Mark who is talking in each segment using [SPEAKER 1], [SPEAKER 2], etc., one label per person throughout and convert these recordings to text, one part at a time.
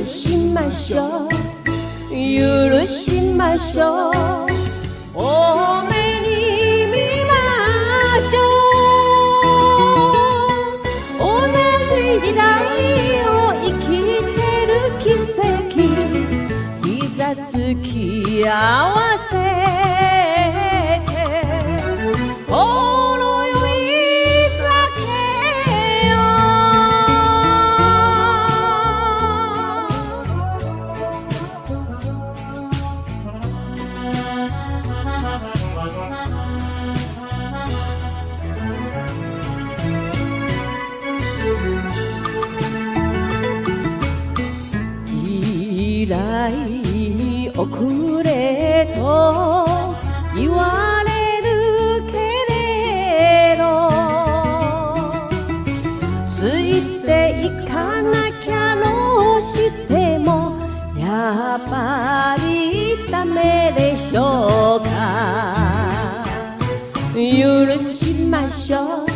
[SPEAKER 1] しましょう許しましょう多めに見ましょう同じ時代を生きてる奇跡膝つき合わせてほろ酔い酒よ時代に遅れと言われるけれどついていかなきゃどうしてもやっぱりダメでしょうか許しましょう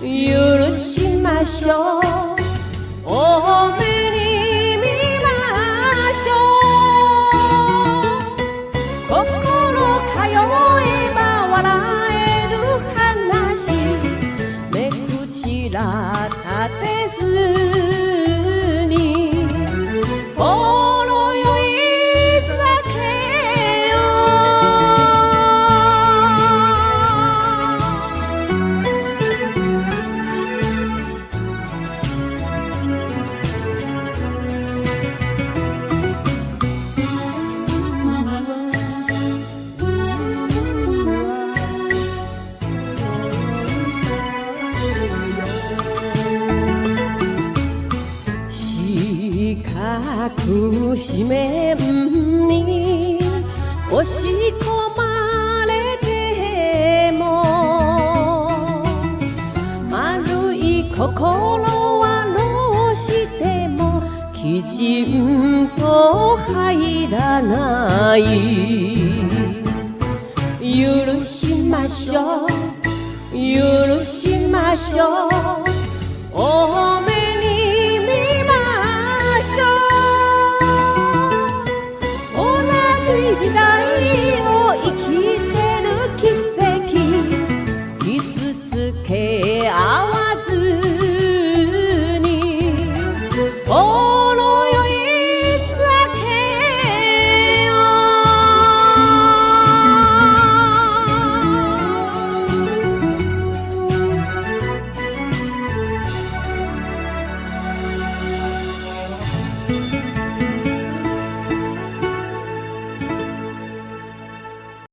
[SPEAKER 1] 許しましょう多めに見ましょう心通えば笑える話目くちら立てずにほろ酔い酒よ四角四面に押し込まれても丸い心はどうしてもきちんと入らない許しましょう許しましょう